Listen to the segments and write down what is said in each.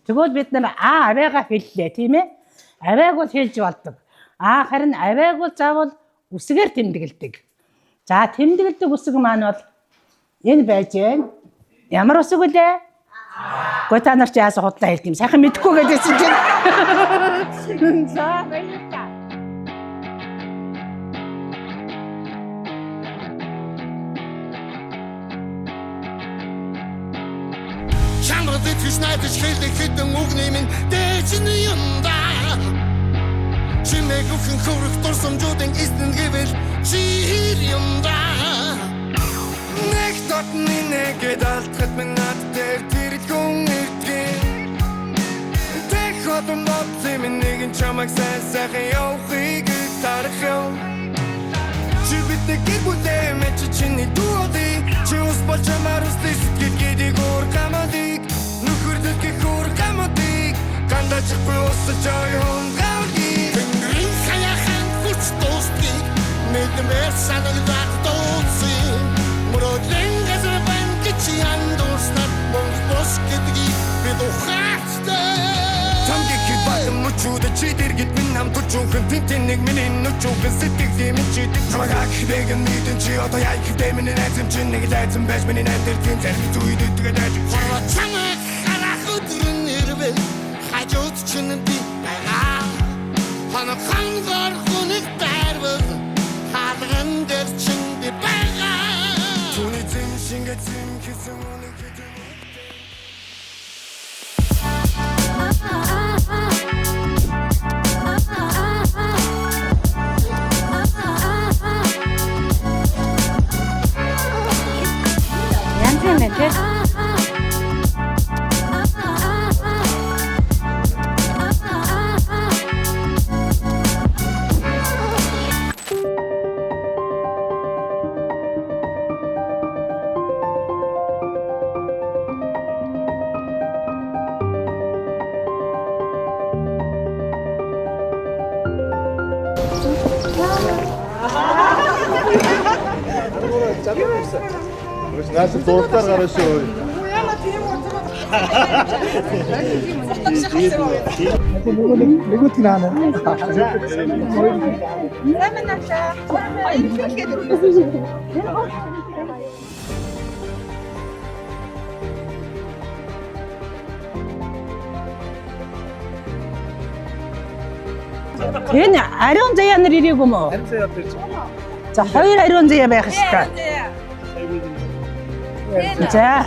Тэгвэл бид нар авиагаа хэллээ тийм ээ. Авиаг бол хэлж болдог. Харин авиаг бол заавал үсгээр тэмдэглэдэг. За тэмдэглэдэг үсэг маань бол энэ байж байна. Ямар үсэг вүлээ? Гэхдээ та нар ч яасан худлаа хэлт юм. Сайхан мэдэхгүй гэдээсэн чинь. За баярлалаа. Чамрад итгэж найдаж хэлэх хэдэн үгний минь дээжин юм да. Чимээг өхөн хөрөх дурсамжуудын эзэн гэвэл чи юм да. Нэг дотны нэгэд алдахад минь над дээр тэр хүн ирдэг. Тэг хотон бодлын минь нэгэн чамайг сайхан явахыг тарах юм. Чи биднийг гэр бүлээ мэд чиний дуудыг. Чи ус бол чамаар үстэй сэтгэл гэдэг уур гамадыг. Нүхэрдэл гэх уур гамадыг. Гандачихгүй усаж ойхон гавгийг. Тэнгэрийн хаяхан хүч дуустгийг. Мэдмээр санагдаад дууцын. Мөрөдлэн газар байн гэж андууснаар мөнгө бос гэдгийг бид ухаачтай. Тамгихэд бадан мөчүүд чи дэргэд минь хам турчуухан тэнтэн нэг миний нүчүүхэн сэтгэлийн минь чи чамаг ахбэг мэдэн чи одоо яа ихтэй миний найзам чи нэг найзам байж миний найдэр тийм зарим зүйд үтгээд байж чамаг харах өдрөн нэрвэл хажууд чинь би байгаа хана хангар хүнийг дайрвал хаалган дээр чинь би байгаа түүний зэм шингэ зэм хэсэн үнэ Нас дуулаар гараш ой. Яна тийм Нэгүт гинаа. Энэ ариун заяа нар ирээгүй юм уу? Харин заяа дээр. За хоёр ариун заяа байх ёстой. За.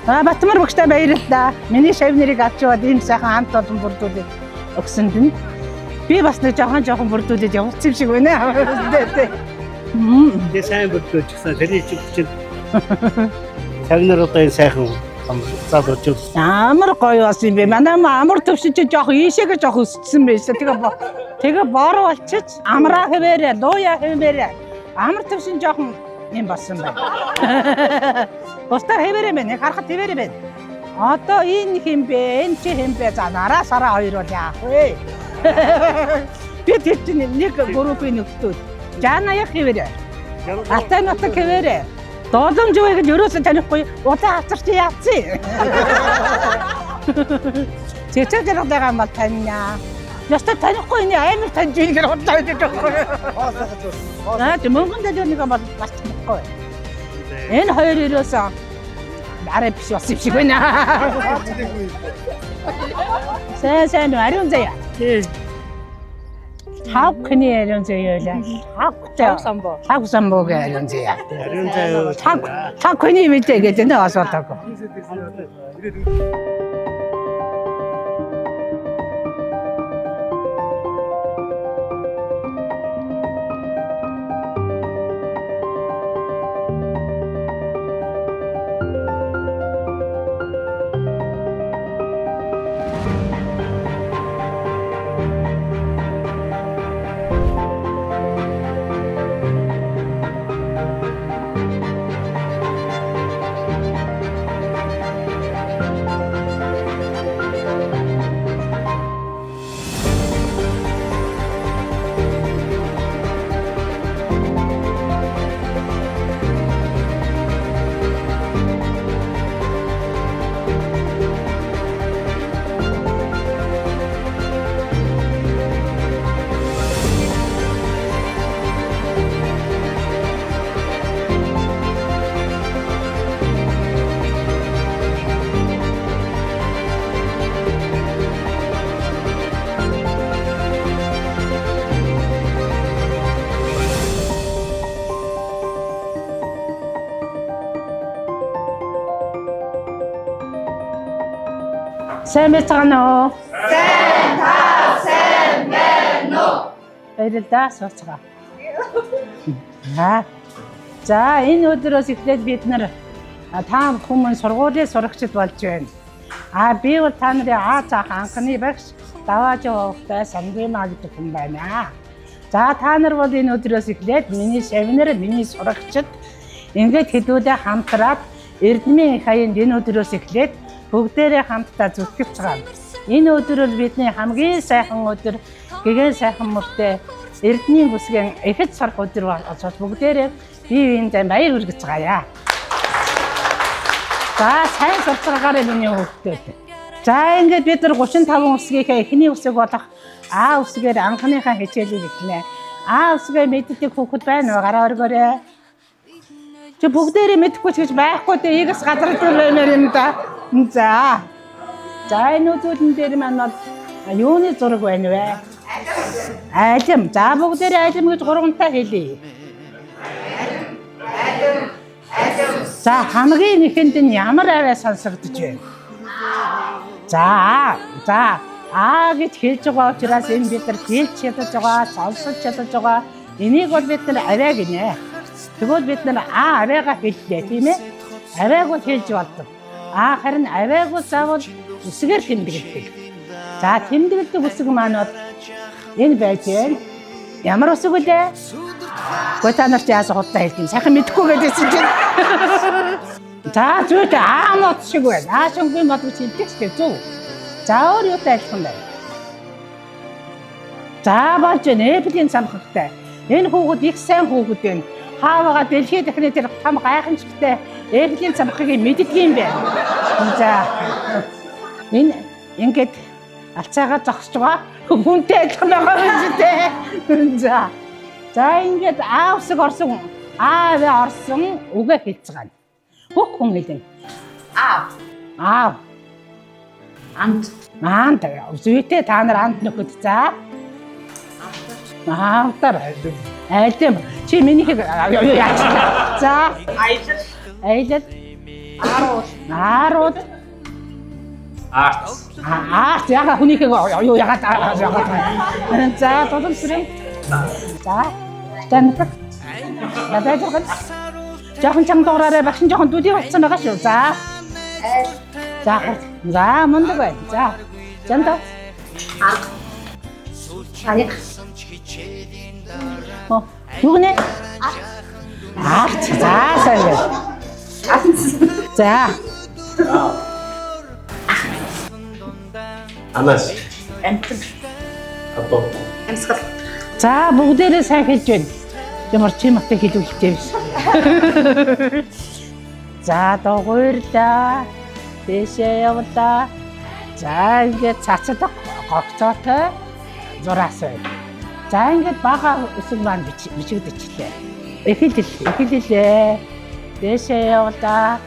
Батмар багштай баярлалаа. Миний шав нэрийг авч яваад ийм сайхан хамт олон бүрдүүлээд өгсөнд нь би бас нэг жоохон бүрдүүлээд явуулсан юм шиг байна. Тэ сайн бүрдүүлчихсэн. Тэрий чинь цагнаар одоо энэ сайхан зал очив. Амар гоё бас юм бэ. Манай амар төвшин чи жоох ийшээгээ жоох өссөн байж. Тэгээ бор болчих. Амраа хэвээрээ, лууя хэвээрээ. Амар төвшин жоохон юм болсон байна. Бостар хэвээрээ байна. Харахад хэвээрээ байна. Одоо энэ хэм бэ? Энэ чи хэм бэ? За нараа сараа хоёр бол яах вэ? Би тэр чинь нэг группийн нөхдөд. Жана яг хэвээрээ. Атай нутаг хэвээрээ. Дооломж вэ гэж ерөөсөө танихгүй удаа хацарч яатсан. Цэцэг зэрэгтэйгээ юм бол танья. Яста танихгүй энэ амар таньж ингэж удаа гэж байхгүй. Аа Монголд л нэг юм бол бас танихгүй. Энэ хоёр ерөөсөө арай биш бас юм шиг байна. Сайн ариун заяа. Хавхны ариун заяа лээ. Хав самбогийн ариун заяа. Ариун заяа. Хавхны мэдээ гэдэг нэ асуултаа. Сайн байцгаана уу? Сайн байна уу? Баярлалаа сууцгаа. За энэ өдрөөс эхлээд бид нар та бүхэн сургуулийн сурагчид болж байна. Би бол та нарын аав ах анхны багш Давааж Хувтай Сангимаа гэдэг хүн байна. За та нар бол энэ өдрөөс эхлээд миний семинар, миний сурагчид ингээд хэдүүлээ хамтраад Эрдэмийн их хаянд энэ өдрөөс эхлээд бүгдээрээ хамтдаа зүтгэж байгаа. Энэ өдөр бол бидний хамгийн сайхан өдөр, гэгэн сайхан мөртэй Эрдэнийн бүсгэн ихэд сарх өдөр болчихсон бүгдээрээ бие биендээ баяр хүргэж байгаа. За сайн сурцгаагаараа миний хүүхдүүд. За ингээд бид нар 35 үсгийнхээ эхний үсэг болох А үсгээр анхныхаа хичээлийг эхлэнэ. А үсгээ мэддэг хүүхэд байна уу? Гараа өргөөрэй. Чи бүгдээрээ мэдэхгүй ч гэж байхгүй дээ. Игс газар дээр байна юм да. За энэ үзүүлэн дээр маань бол юуны зураг байна вэ? Алим. За бүгдээрээ алим гэж гурвантай хэлье. За хамгийн ихэнд нь ямар аваа сонсогдож байна? За гэж хэлж байгаа учраас энэ бид нар хэлж чадаж байгаа, сонсож чадаж байгаа. Энийг бол бид нар аваа гинэ. Тэгвэл бид нар аваагаа хэллээ тийм ээ. Авааг бол хэлж болдог. Харин авааг бол заавал үсгээр тэмдэглэдэг. За тэмдэглэдэг үсэг маань бол энэ байж байна. Ямар үсэг вүлээ? Гэхдээ та нарт яаж худалдаа хэлдэг. Сайхан мэдэхгүй гэдээсэн чинь. За зүйтэй аамууд шиг байна. Шонгийн мод гэж хэлдэг ч зүг. За өөр юутай адилхан байна. За болж байна. Эплийн самхагтай. Энэ хүүхэд их сайн хүүхэд байна. Хаавага дэлхийд дахны тэр том гайхамшигтай эплийн самхагийг мэддэг юм байна. За энэ ингээд алцаагаа зогсож байгаа. Хүнтэй адилхан байгаа юм дээ. За ингээд аавсаг орсон. Аавэ орсон үгээ хэлж байгаа. Бүх хүн хэлэн. Аав. Амт. Зүйтэй та нар амт нөхөд за. Аавтар. Айдам. Чи минийхийг яач. За. Аялал. Аарууд. Арт яга хүнийхийг юу ягаад. За тодорхой. За. Таньдаг. Надад жоохон чам дуураарай багш жоохон дүүдий болсон байгаа шүү. За мундаг байна. За. Чамд. Аник. Юу нэ? За сайн байна. За. Анас. Апо. За бүгдээрээ сайн хэлж байна. Ямар чимэтэй хэлүүлчихээ биш. За догуурлаа. Дэшээ явлаа. За ингээд цацад гогцоотой зураас байна. За ингээд бага үсэг маань бичигдчихлээ. Эхэллээ. Дэшээ явлаа.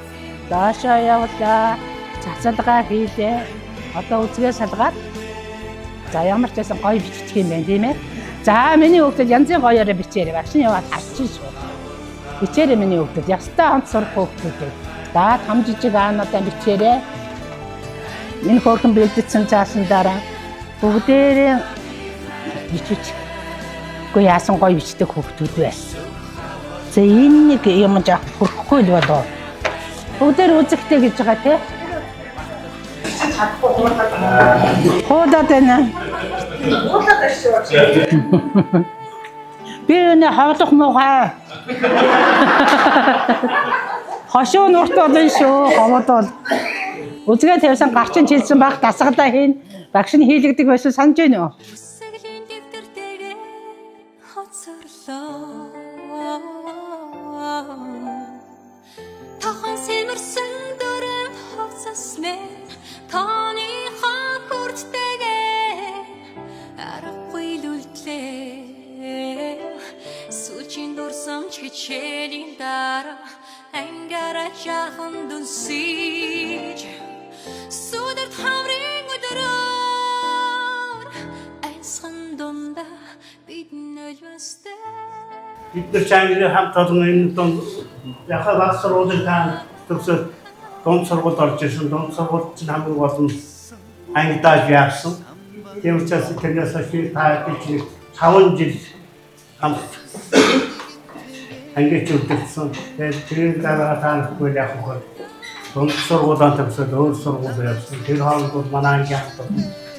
Доошоо явлаа. Цацалгаа хийлээ. Одоо үзгээ салгаад. За ямар ч байсан гоё биччих юм байна тийм ээ. За миний хүүхдүүд янзын гоёороо бичээрэй. Багш нь яваад харчих шүү. Бичээрэй миний хүүхдүүд. Ястай онц сурах хүүхдүүд. За том жижиг аануудаа бичээрэй. Энэ хөөрхөн бэлдсэн цаасан дараа бүгдээрээ бичиж. Гэхдээ яасан гоё бичдэг хүүхдүүд байна. За энэ нэг юм жаа хөрөхгүй л болоо. Бүгдээр үзэхтэй гэж байгаа тий. Хуудаад байна. Би энэ хавлах муухай. Хошуу нуртуулна шүү. Ховод бол. Үзгээ тавьсан гарчин чилсэн баг дасгалаа хийн. Багш нь хийлэгдэг байсан санаж байна уу? Тахан сэлмэрсэн дөрөв хоцсны таны хурдтэйгээ аргагүй үлдлээ сүүчин дурсам чичээлийн дараа ангара жахан дүнсиж сүдэрт хамрын өдрөөр айсхан дунда бид нөлөөстэй Бид нар чангарын хамт олон энэ донд яхаа багсруудын таан төгсөд дунд сургуульд орж ирсэн. Дунд сургуульд чинь хамгийн гол нь ангидаж яасан. Тийм учраас тэрнээс хойш та гэж 5 жил хамт ангиж үлдсэн. Тэр дараа таахгүй яг хөө. Дунд сургуулийн төгсөд өөр сургууль явсан. Тэр хооронд манай анги хамт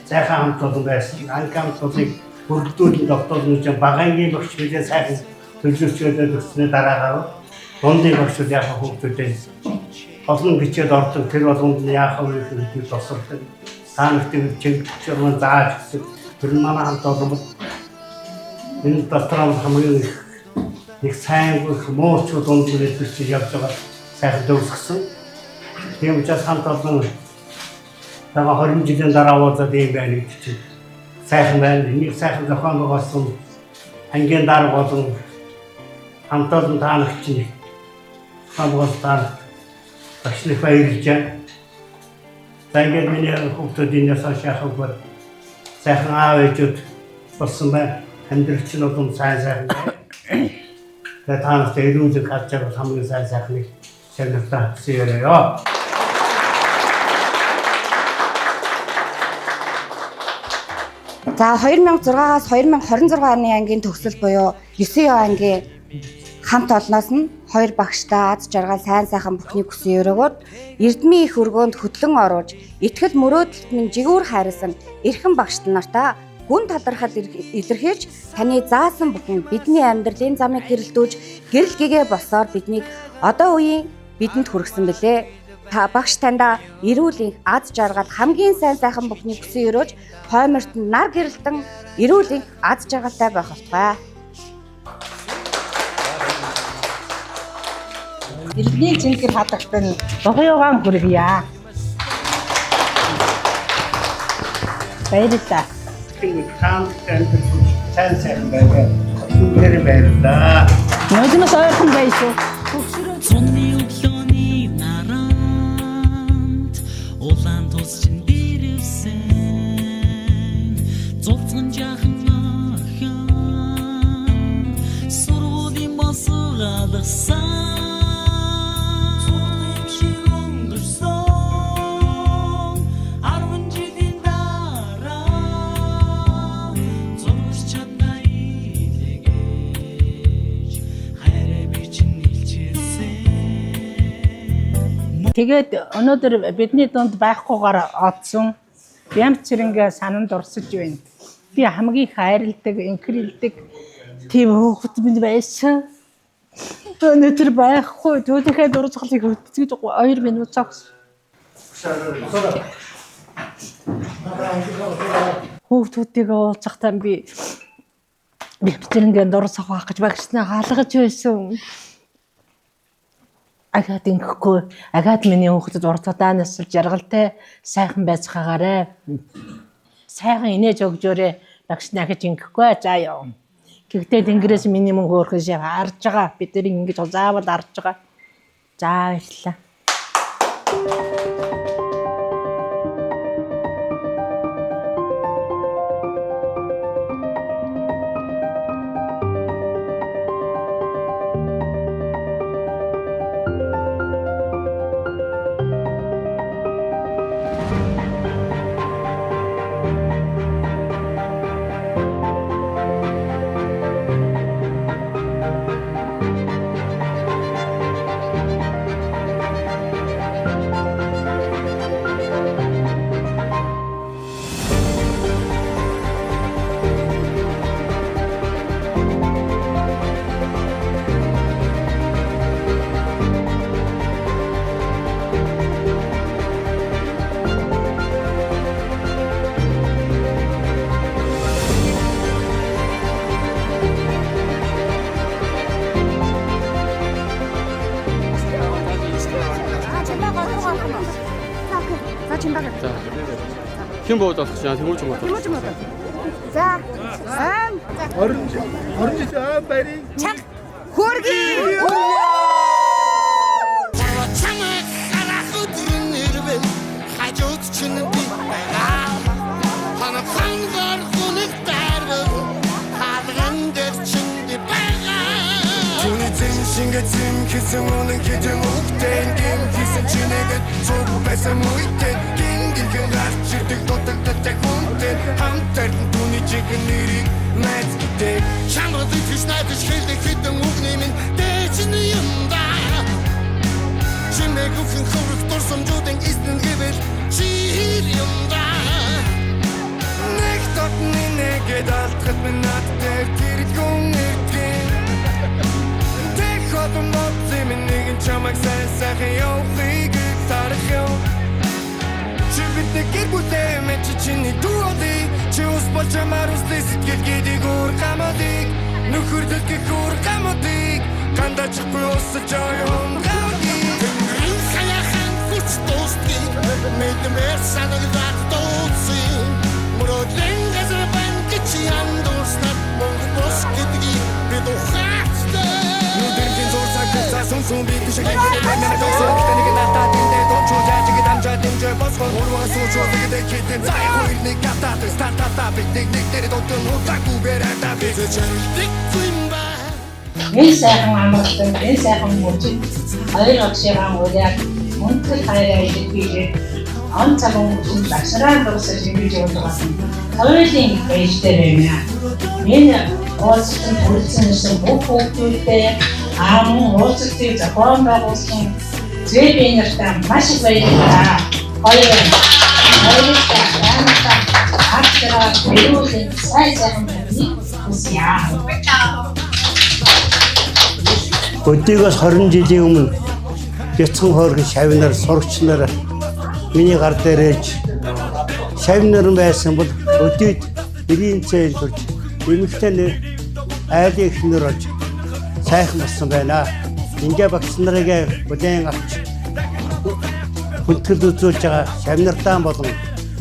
сайхан хамт байсан. Анги хамтыг бүрдүүлэн тогтоолж багаангийн багш билээ сайхан төлөвлөсөд өснө дараагаар дундын багшуд яг хүүхдүүдээ олон бичээд ордог тэр болгонд яах вэ гэж тосолдог. Таанахтыг чигчрэн зааж тэр манай хамт олон энэ дотроо хамгийн их сайн мууч дунд үлдэж явж байгаа сайхан төгсгсөн. Тийм учраас хамт олон тагаа 20 жилийн дараа уулзаад ийм байна гэж сайхан байна. Энийг сайхан зохион байгуулсан ангийн дарга болон хамтдаа таанах чинь хамгаалалтаар багшлах баярлж байна. Тэгээд миний хүүхдүүдийн ясаашаахыг сайхан аав ээжүүд болсон байна. Амьдралч нь олон сайн байна. Тэгээд таанах эрүүлэг харж байгаа хамгийн сайхныг шагналтаа хийрээё. За 2006-аас 2026 оны ангийн төгсөл буюу 9 ангийн хамт олноос нь 2 багштай аз жаргал сайн сайхан бүхний хүсэн өрөөгөөд эрдмийн их өргөөнд хөтлөн оруулж итгэл мөрөөдөлт минь жигүүр хайрлсан эрхэм багш нартаа гүн талархал илэрхийлж таны заасан бүхэн бидний амьдралын замыг гэрэлтүүлж гэрэл гэгээ болсоор биднийг одоо үеийн бидэнд хүргэсэн билээ. Та багш тандаа эрүүл аз жаргал хамгийн сайн сайхан бүхний хүсэн өрөөж хойморт нар гэрэлтэн эрүүл аз жаргалтай байх болтугай. Иргэний цэнхэр хадагтай нь дугуйгаан хүргье. Баярлалаа. Хамт сайн байна. Үнээр баярлалаа. Нөөднөөс ойрхон байшгүй. Цонны өглөөний наранд улаан тус чин дэрвсэн зовцон жахан ахын сургуулийн босоо алгасан Тэгээд өнөөдөр бидний дунд байхгүйгээр одсон Бямц цэрэнгээ сананд орсож байна. Би хамгийн хайрладаг, инхрилдэг тийм хүүхэд минь байсан. Өнөөдөр байхгүй. Түүнийхээ дурсгалыг хөтцөж 2 минут цагс. Хүүхдүүдтэйгээ уулзахдаа би Бямц цэрэнгээ дурсах байх гэж багшнаа хаалгаж байсан. Агад ингэхгүй. Агад миний хүүхдэд урдуудаа насалж жаргалтай сайхан байцгаагаарай. Сайхан инээж өгжөөрэй. Багш нахиж ингэхгүй заа ёо. Гэхдээ тэнгэрээс миний мөн хөөрхөн шав харж байгаа. Бид нар ингэж заавал харж байгаа. За баярлалаа. Хэн бод болох чинь Тэмүүж юм бол. За. Орон жил барин. Чаг хөргий. Чамайг харахад нэрвэн хажууд чинь би байгаа. Хана хангар хүнэг дайрав хаалган дээр чинь би байгаа. Түүний зиншингэ зин хэсэн үнэн хэдэн үгтэн гин хэсэн чинээгээд зүг байсан мүйтэн гин гин гарч ирдэг дотог дахин нэрийг найз гэдэг чамд итгэж найдаж хэлдэг хэдэн үгний минь дээжний юм да чимээ гүхэн хөрөх дурсамжуудын эзэн гэвэл чи юм да нэг дотны нэгэд алдахад минь над дээр тэр гүн ирдэг тэг хотон моци минь нэгэн чамайг сайхан явахыг тарах юм чи бидний гэр бүлээ мэд чиний дууди чи ус болж амарус сэтгэл гэдэг өөр гамадыг нөхөр дэлгэх өөр гамадыг гандачгүй усаж юм гавдыг хаяхан хүч тостыг мэдмээр санагдаад дууци мөрөдэн газар банк чи андуснат мөнгө бос гэдгийг бид ухаачтай нүдэрийн зурсаг сум би тийш гэдэг манай төгсөг тэнийг надад энэ дончоо жаажиг дамжаа дэмжээ босгоо урваа суучоо гэдэг хэдэн зай хоёрны катат стартапта бид нэг дээр дотор нутаггүй бэрата бид чөлдик зимба Энэ сайхан амралтын энэ сайхан мужид хоёр огшиган уяг мөнхөл хайраа илэрхийлээд он цагын үйл агшраа дурсаж ингэж явуулсан хоёулын ээжтэй байна. Энэ уулзсан хүрсэн бүх хүүхдүүдтэй аамын уулзалтыг зохион байгуулсан Зэбинэртээ маш их баярлалаа. Хоёулаа ахтраа биеүлэн сайхан хүсье. Өдөөс 20 жилийн өмнө бяцхан хооргийн шавнаар сурагч нар миний гар дээрэж шавнаар байсан бол өдөөд 90 цэл төрж эмэгтэй айлын эхнэр болж сайхан болсон байна. Ингээ багш нарыг бүлээн авч хүндэтгэл үзүүлж байгаа шавнартаа болон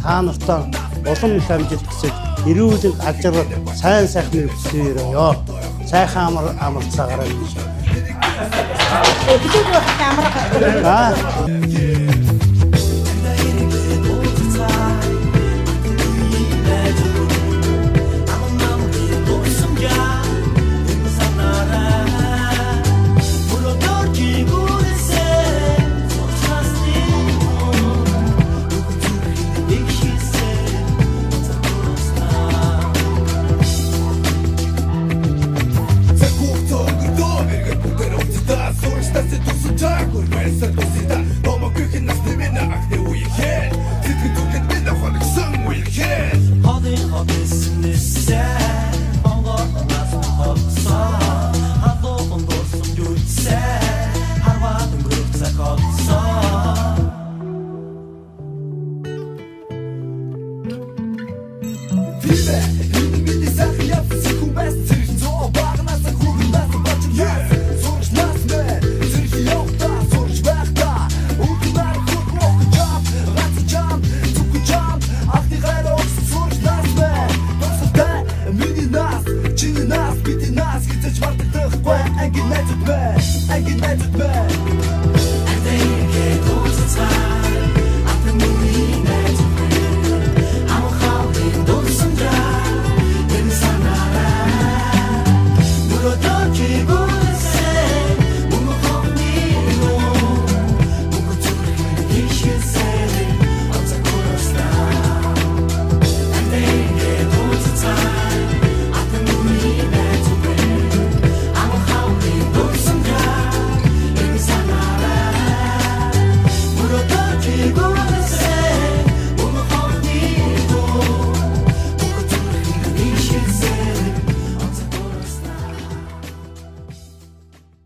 та нартай улам их амжилт хүсэж эрүүл ажил сайн сайхан өсөөрөө. Сайхан амарцаагаараа Angin najt bad